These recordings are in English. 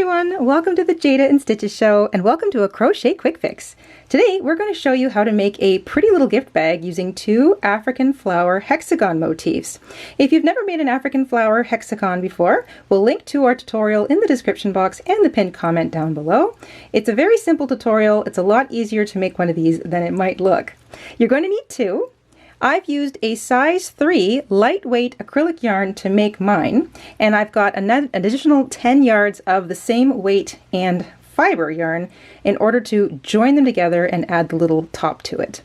everyone, welcome to the Jayda InStitches show and welcome to a crochet quick fix. Today we're going to show you how to make a pretty little gift bag using two African flower hexagon motifs. If you've never made an African flower hexagon before, we'll link to our tutorial in the description box and the pinned comment down below. It's a very simple tutorial. It's a lot easier to make one of these than it might look. You're going to need two. I've used a size 3 lightweight acrylic yarn to make mine, and I've got an additional 10 yards of the same weight and fiber yarn in order to join them together and add the little top to it.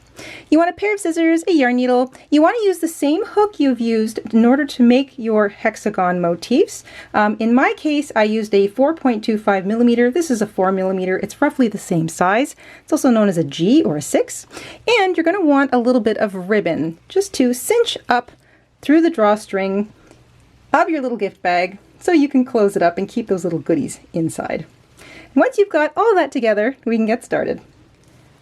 You want a pair of scissors, a yarn needle. You want to use the same hook you've used in order to make your hexagon motifs. In my case, I used a 4.25 millimeter. This is a 4 millimeter. It's roughly the same size. It's also known as a G or a 6. And you're going to want a little bit of ribbon just to cinch up through the drawstring of your little gift bag so you can close it up and keep those little goodies inside. Once you've got all that together, we can get started.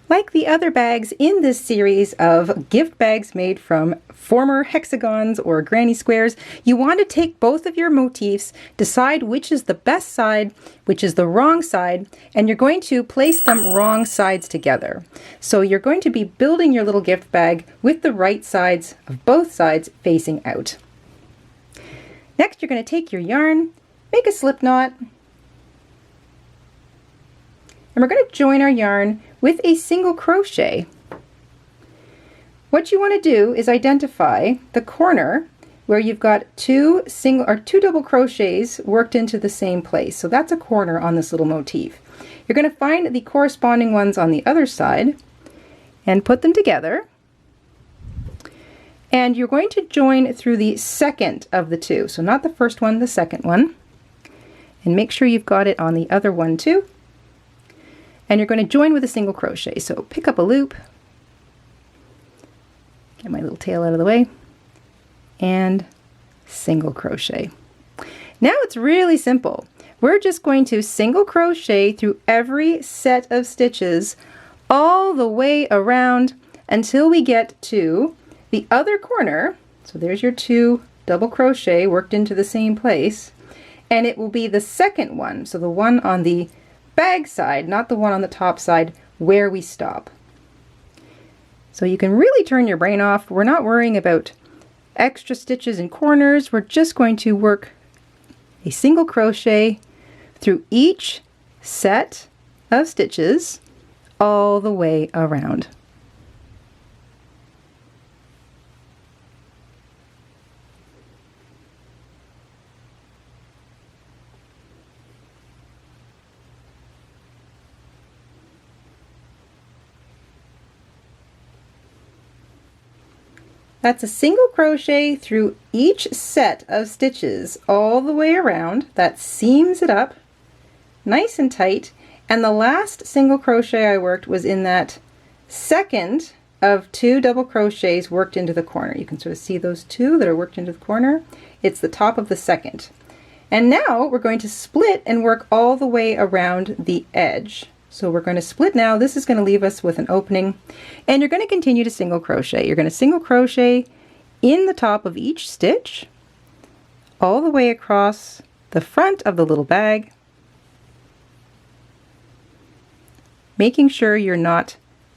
Like the other bags in this series of gift bags made from former hexagons or granny squares, you want to take both of your motifs, decide which is the best side, which is the wrong side, and you're going to place them wrong sides together. So you're going to be building your little gift bag with the right sides of both sides facing out. Next, you're going to take your yarn, make a slip knot, and we're going to join our yarn with a single crochet. What you want to do is identify the corner where you've got two double crochets worked into the same place. So that's a corner on this little motif. You're going to find the corresponding ones on the other side and put them together. And you're going to join through the second of the two. So not the first one, the second one. And make sure you've got it on the other one too. And you're going to join with a single crochet. So pick up a loop, get my little tail out of the way, and single crochet. Now it's really simple. We're just going to single crochet through every set of stitches all the way around until we get to the other corner. So there's your two double crochet worked into the same place, and it will be the second one, so the one on the bag side, not the one on the top side, where we stop. So you can really turn your brain off. We're not worrying about extra stitches and corners. We're just going to work a single crochet through each set of stitches all the way around. That's a single crochet through each set of stitches all the way around. That seams it up nice and tight. And the last single crochet I worked was in that second of two double crochets worked into the corner. You can sort of see those two that are worked into the corner. It's the top of the second. And now we're going to split and work all the way around the edge. So we're going to split now. This is going to leave us with an opening, and you're going to continue to single crochet. You're going to single crochet in the top of each stitch all the way across the front of the little bag, making sure you're not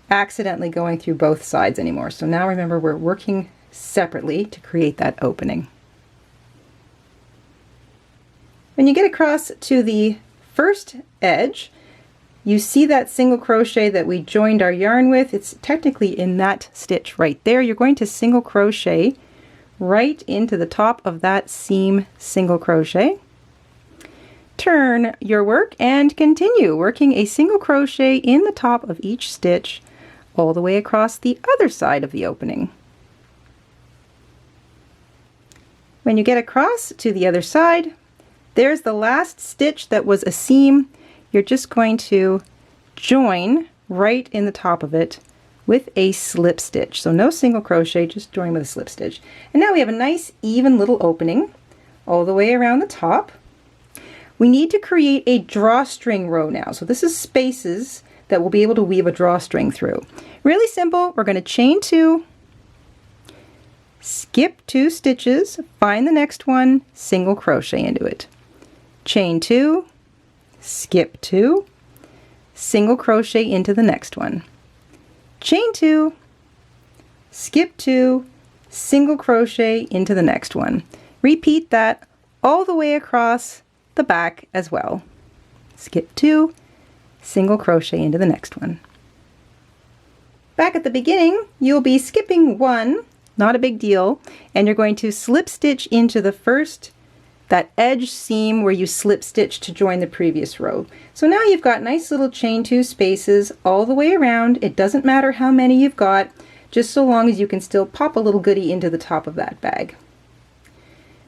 accidentally going through both sides anymore. So now remember, we're working separately to create that opening. When you get across to the first edge, you see that single crochet that we joined our yarn with. It's technically in that stitch right there. You're going to single crochet right into the top of that seam single crochet. Turn your work and continue working a single crochet in the top of each stitch all the way across the other side of the opening. When you get across to the other side, there's the last stitch that was a seam. You're just going to join right in the top of it with a slip stitch. So no single crochet, just join with a slip stitch. And now we have a nice even little opening all the way around the top. We need to create a drawstring row now. So this is spaces that we'll be able to weave a drawstring through. Really simple. We're going to chain 2, skip 2 stitches, find the next one, single crochet into it. Chain 2, skip 2, single crochet into the next one, chain 2, skip 2, single crochet into the next one. Repeat that all the way across the back as well. Skip 2, single crochet into the next one. Back at the beginning, you'll be skipping 1, not a big deal, and you're going to slip stitch into the first, that edge seam where you slip stitch to join the previous row. So now you've got nice little chain 2 spaces all the way around. It doesn't matter how many you've got, just so long as you can still pop a little goodie into the top of that bag.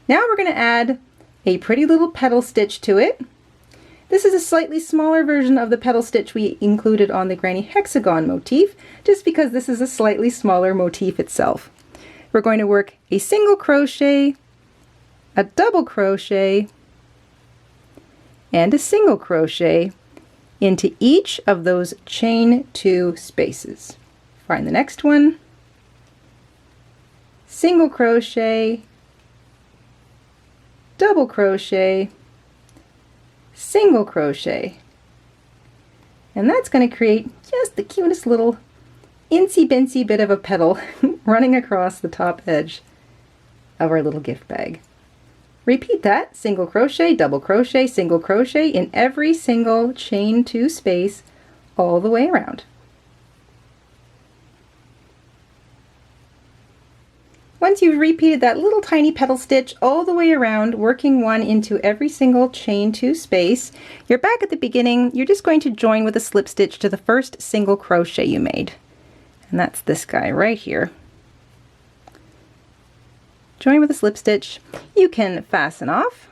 Now we're going to add a pretty little petal stitch to it. This is a slightly smaller version of the petal stitch we included on the Granny Hexagon motif, just because this is a slightly smaller motif itself. We're going to work a single crochet, a double crochet, and a single crochet into each of those chain 2 spaces. Find the next one, single crochet, double crochet, single crochet, and that's going to create just the cutest little insy-bincy bit of a petal running across the top edge of our little gift bag. Repeat that, single crochet, double crochet, single crochet in every single chain 2 space all the way around. Once you've repeated that little tiny petal stitch all the way around, working 1 into every single chain 2 space, you're back at the beginning. You're just going to join with a slip stitch to the first single crochet you made. And that's this guy right here. Join with a slip stitch. You can fasten off.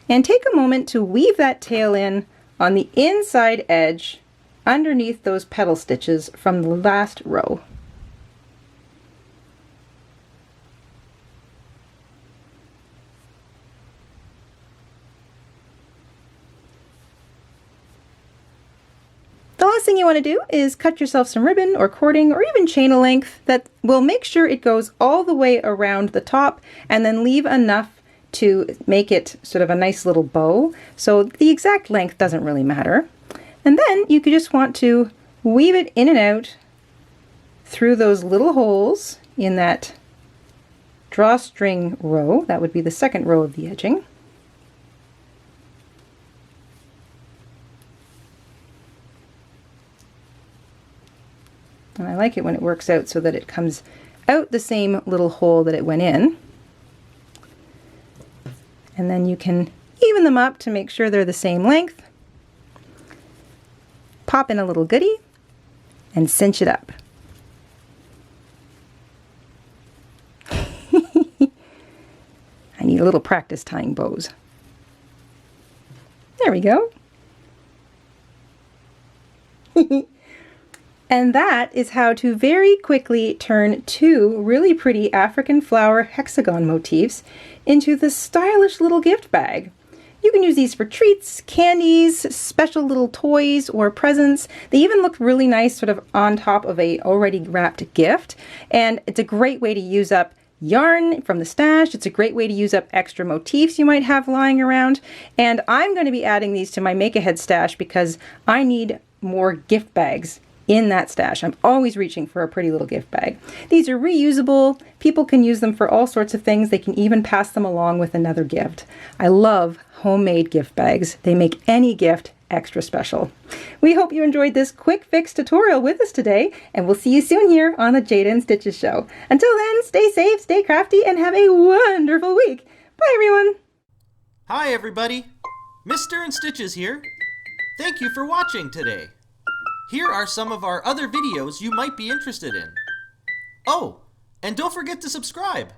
And take a moment to weave that tail in on the inside edge underneath those petal stitches from the last row. The last thing you want to do is cut yourself some ribbon or cording or even chain a length that will make sure it goes all the way around the top, and then leave enough to make it sort of a nice little bow. So the exact length doesn't really matter. And then you could just want to weave it in and out through those little holes in that drawstring row. That would be the second row of the edging. And I like it when it works out so that it comes out the same little hole that it went in. And then you can even them up to make sure they're the same length. Pop in a little goodie and cinch it up. I need a little practice tying bows. There we go. And that is how to very quickly turn 2 really pretty African flower hexagon motifs into this stylish little gift bag. You can use these for treats, candies, special little toys, or presents. They even look really nice sort of on top of a already wrapped gift. And it's a great way to use up yarn from the stash. It's a great way to use up extra motifs you might have lying around. And I'm going to be adding these to my make-ahead stash because I need more gift bags in that stash. I'm always reaching for a pretty little gift bag. These are reusable. People can use them for all sorts of things. They can even pass them along with another gift. I love homemade gift bags. They make any gift extra special. We hope you enjoyed this quick fix tutorial with us today, and we'll see you soon here on the Jayda and Stitches show. Until then, stay safe, stay crafty, and have a wonderful week. Bye everyone. Hi everybody, Mr. InStitches here. Thank you for watching today. Here are some of our other videos you might be interested in. Oh, and don't forget to subscribe.